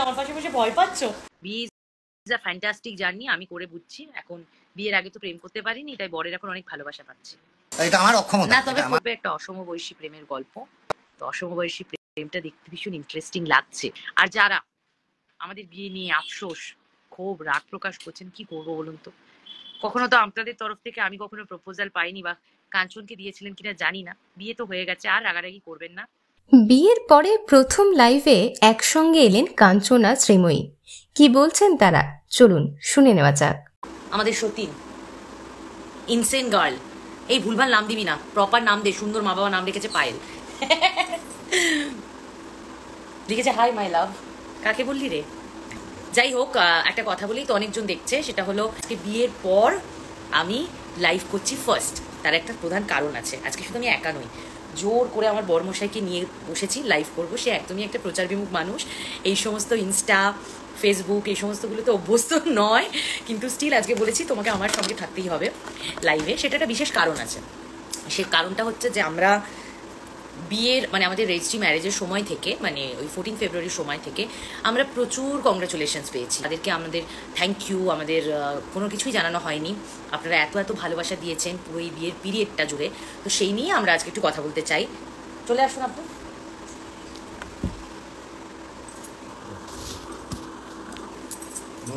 আমার পাশে বসে ভয় পাচ্ছ? বিয়ে ইজ আ ফ্যান্টাস্টিক জার্নি, আমি করে বুঝছি। এখন বিয়ের আগে তো প্রেম করতে পারিনি, তাই বরের এখন অনেক ভালোবাসা পাচ্ছি। এটা আমার অক্ষমতা না, তবে করবে একটা অসমবয়সী প্রেমের গল্প। তো অসমবয়সী প্রেমটা দেখতে ভীষণ ইন্টারেস্টিং লাগছে। আর যারা আমাদের বিয়ে নিয়ে আফসোস, ক্ষোভ, রাগ প্রকাশ করছেন, কি করবো বলুন তো? কখনো তো আপনাদের তরফ থেকে আমি কখনো প্রপোজাল পাইনি, বা কাঞ্চনকে দিয়েছিলেন কিনা জানি না। বিয়ে তো হয়ে গেছে, আর রাগারাগি করবেন না। বিয়ের পরে প্রথম লাইভে একসঙ্গে এলেন কাঞ্চন আর শ্রীময়ী। কি বলছেন তারা, চলুন শুনে নেওয়া যাক। আমাদের সতীন, ইনসেন গার্ল, এই ভুলভাল নাম দিবি না, প্রপার নাম দে। সুন্দর মা বাবা নাম রেখেছে পায়েল। লিখেছে হাই মাই লাভ। কাকে বললি রে? যাই হোক, একটা কথা বলেই তো অনেকজন দেখছে, সেটা হলো আজকে বিয়ের পর আমি লাইভ করছি ফার্স্ট। তার একটা প্রধান কারণ আছে। আজকে শুধু আমি একা নই, জোর করে আমার বরমশাইকে নিয়ে বসেছি লাইভ করবো। সে একদমই একটা প্রচার বিমুখ মানুষ, এই সমস্ত ইনস্টা, ফেসবুক এই সমস্তগুলোতে অভ্যস্ত নয়, কিন্তু স্টিল আজকে বলেছি তোমাকে আমার সঙ্গে থাকতেই হবে লাইভে। সেটা একটা বিশেষ কারণ আছে। সে কারণটা হচ্ছে যে আমরা বিয়ের মানে আমাদের রেজিস্ট্রি ম্যারেজের সময় থেকে, মানে ওই 14 ফেব্রুয়ারির সময় থেকে আমরা প্রচুর কংগ্রাচুলেশনস পেয়েছি। তাদেরকে আমাদের থ্যাংক ইউ, আমাদের কোনো কিছুই জানানো হয়নি। আপনারা এত এত ভালোবাসা দিয়েছেন পুরো এই বিয়ের পিরিয়ডটা জুড়ে। তো সেই নিয়ে আমরা আজকে একটু কথা বলতে চাই। চলে আসুন আপনি।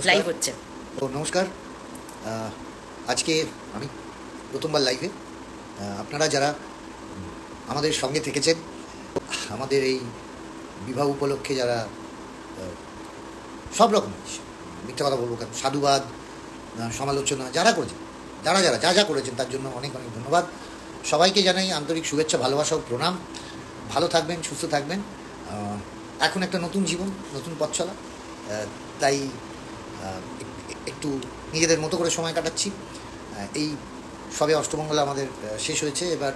লাইভ হচ্ছে। নমস্কার। আজকে আমি প্রথমবার লাইভে। আপনারা যারা আমাদের সঙ্গে থেকেছেন, আমাদের এই বিবাহ উপলক্ষে যারা সব রকম মিথ্যা কথা বলবো কেন, সাধুবাদ, সমালোচনা যারা করেছেন, যারা যারা যা যা করেছেন তার জন্য অনেক অনেক ধন্যবাদ। সবাইকে জানাই আন্তরিক শুভেচ্ছা, ভালোবাসা ও প্রণাম। ভালো থাকবেন, সুস্থ থাকবেন। এখন একটা নতুন জীবন, নতুন পথ চলা, তাই একটু নিজেদের মতো করে সময় কাটাচ্ছি। এই সবে অষ্টমঙ্গলা আমাদের শেষ হয়েছে, এবার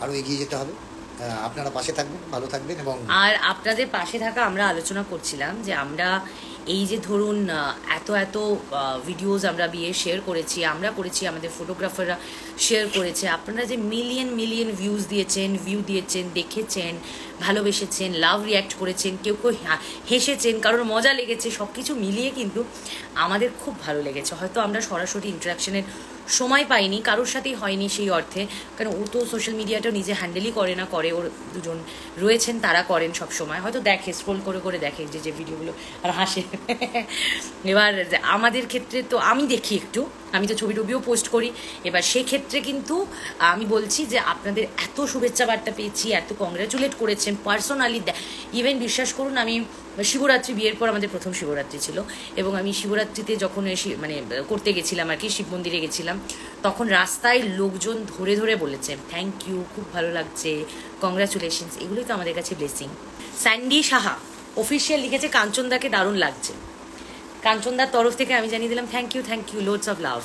আরও এগিয়ে যেতে হবে। আপনারা পাশে থাকবেন, ভালো থাকবেন। এবং আর আপনাদের পাশে থাকা, আমরা আলোচনা করছিলাম যে আমরা এই যে ধরুন এত এত ভিডিওস আমরা বিয়ে শেয়ার করেছি, আমরা করেছি, আমাদের ফটোগ্রাফাররা শেয়ার করেছে, আপনারা যে মিলিয়ন মিলিয়ন ভিউ দিয়েছেন, দেখেছেন, ভালোবেসেছেন, লাভ রিয়্যাক্ট করেছেন, কেউ কেউ হেসেছেন, কারোর মজা লেগেছে, সব কিছু মিলিয়ে কিন্তু আমাদের খুব ভালো লেগেছে। হয়তো আমরা সরাসরি ইন্টারাকশনের সময় পাইনি, কারোর সাথেই হয়নি সেই অর্থে, কারণ ও তো সোশ্যাল মিডিয়াটা নিজে হ্যান্ডেলই করে না, করে ওর দুজন রয়েছেন তারা করেন সব সময়, হয়তো দেখে, স্ক্রোল করে করে দেখে যে ভিডিওগুলো আর হাসে। এবার আমাদের ক্ষেত্রে তো আমি দেখি একটু, আমি তো ছবি টবিও পোস্ট করি। এবার সেক্ষেত্রে কিন্তু আমি বলছি যে আপনাদের এত শুভেচ্ছা বার্তা পেয়েছি, এত কংগ্রাচুলেট করেছেন পার্সোনালি। ইভেন বিশ্বাস করুন, আমি শিবরাত্রি, বিয়ের পর আমাদের প্রথম শিবরাত্রি ছিল, এবং আমি শিবরাত্রিতে যখন মানে করতে গেছিলাম আর কি, শিব মন্দিরে গেছিলাম, তখন রাস্তায় লোকজন ধরে ধরে বলেছে থ্যাংক ইউ, খুব ভালো লাগছে, কংগ্রাচুলেশনস। এগুলোই তো আমাদের কাছে ব্লেসিং। স্যান্ডি সাহা অফিসিয়াল লিখেছে কাঞ্চনদাকে দারুণ লাগছে। কাঞ্চনদার তরফ থেকে আমি জানিয়ে দিলাম thank you, loads of love.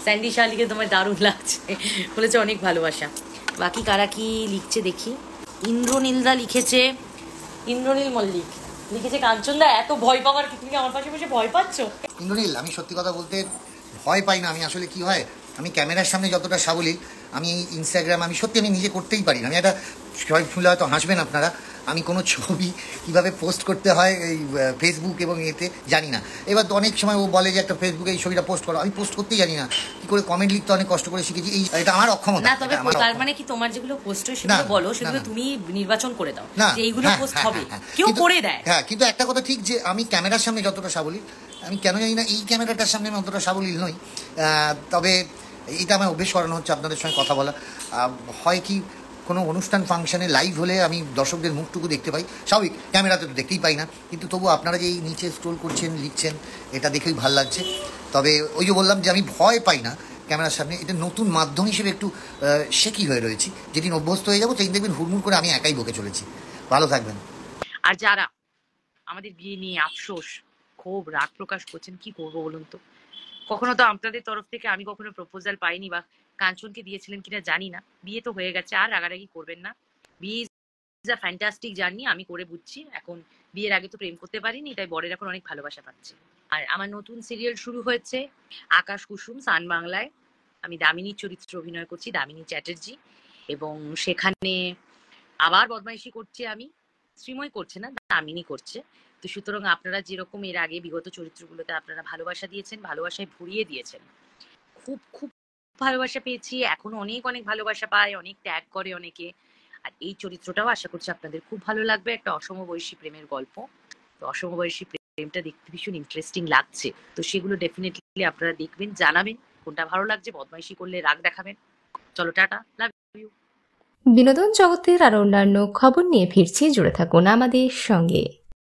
Sandy Shah লিখে তোমার দারুণ লাগছে বলেছে, অনেক ভালোবাসা। বাকি কারা কি লিখছে দেখি। ইন্দ্রনীলদা লিখেছে, ইন্দ্রনীল মল্লিক লিখেছে কাঞ্চনদা এত ভয় পাওয়ার কি, তুমি আমার পাশে বসে ভয় পাচ্ছ? ইন্দ্রনীল, আমি সত্যি কথা বলতে ভয় পাই না। আমি আসলে কি হয়, আমি ক্যামেরার সামনে যতটা সাবলীল, আমি ইনস্টাগ্রাম আমি সত্যি আমি নিজে করতেই পারি না। আমি একটা সবাই শুনলে হয়তো হাসবেন আপনারা, আমি কোনো ছবি কীভাবে পোস্ট করতে হয় এই ফেসবুক এবং এতে জানি না। এবার তো অনেক সময় ও বলে যে একটা ফেসবুকে এই ছবিটা পোস্ট করো, আমি পোস্ট করতেই জানি না। কী করে কমেন্ট লিখতে অনেক কষ্ট করে শিখেছি, এটা আমার অক্ষমতা। না, তবে তার মানে কি তোমার যেগুলো পোস্ট হয় সেগুলো বলো, সেগুলো তুমি নির্বাচন করে দাও যে এইগুলো পোস্ট হবে, কেউ করে দেয়। হ্যাঁ, কিন্তু একটা কথা ঠিক যে আমি ক্যামেরার সামনে যতটা সাবলীল, আমি কেন জানি না এই ক্যামেরাটার সামনে আমি অতটা সাবলীল নই। তবে এটা আমার অভ্যেস করানো হচ্ছে আপনাদের সঙ্গে কথা বলা। হয় কি, কোনো অনুষ্ঠান ফাংশানে লাইভ হলে আমি দর্শকদের মুখটুকু দেখতে পাই, স্বাভাবিক, ক্যামেরাতে তো দেখতেই পাই না, কিন্তু তবু আপনারা যে এই নিচে স্ক্রোল করছেন, লিখছেন, এটা দেখেই ভালো লাগছে। তবে ওই যে বললাম যে আমি ভয় পাই না ক্যামেরার সামনে, এটা নতুন মাধ্যম হিসেবে একটু শেকি হয়ে রয়েছি। যেদিন অভ্যস্ত হয়ে যাবো সেদিন দেখবেন হুড়মুড় করে আমি একাই বকে চলেছি। ভালো থাকবেন। আর যারা আমাদের বিয়ে নিয়ে আফসোস, ক্ষোভ, রাগ প্রকাশ করছেন, কি করবো বলুন তো? কখনো তো আপনাদের তরফ থেকে আমি কখনো প্রপোজাল পাইনি, বা কাঞ্চনকে দিয়েছিলেন কিনা জানি না। বিয়ে তো হয়ে গেছে, আর রাগারাগি করবেন না। বিয়ে ইজ আ ফ্যান্টাস্টিক জার্নি, আমি করে বুঝছি। এখন বিয়ের আগে তো প্রেম করতে পারিনি, তাই বরের এখন অনেক ভালোবাসা পাচ্ছি। আর আমার নতুন সিরিয়াল শুরু হয়েছে আকাশ কুসুম, সান বাংলায়। আমি দামিনীর চরিত্রে অভিনয় করছি, দামিনী চ্যাটার্জি, এবং সেখানে আবার বদমাইশি করছি আমি। শ্রীময় করছে না, দামিনী করছে। তো সুতরাং আপনারা যেরকম এর আগে বিগত চরিত্রগুলোতে আপনারা ভালোবাসা দিয়েছেন, ভালোবাসায় ভরিয়ে দিয়েছেন, খুব খুব ভালোবাসা পেয়েছি, এখনো অনেক অনেক ভালোবাসা পাই, অনেক ট্যাগ করে অনেকে। আর এই চরিত্রটাও আশা করছি আপনাদের খুব ভালো লাগবে। একটা অসমবয়সী প্রেমের গল্প, তো অসমবয়সী প্রেমটা দেখতে ভীষণ ইন্টারেস্টিং লাগছে। তো সেগুলো ডেফিনেটলি আপনারা দেখবেন, জানাবেন কোনটা ভালো লাগছে, বদমাইশি করলে রাগ দেখাবেন। চলো টাটা, লাভ ইউ। বিনোদন জগতের আর অন্যান্য খবর নিয়ে ফিরছি, জুড়ে থাকুন আমাদের সঙ্গে।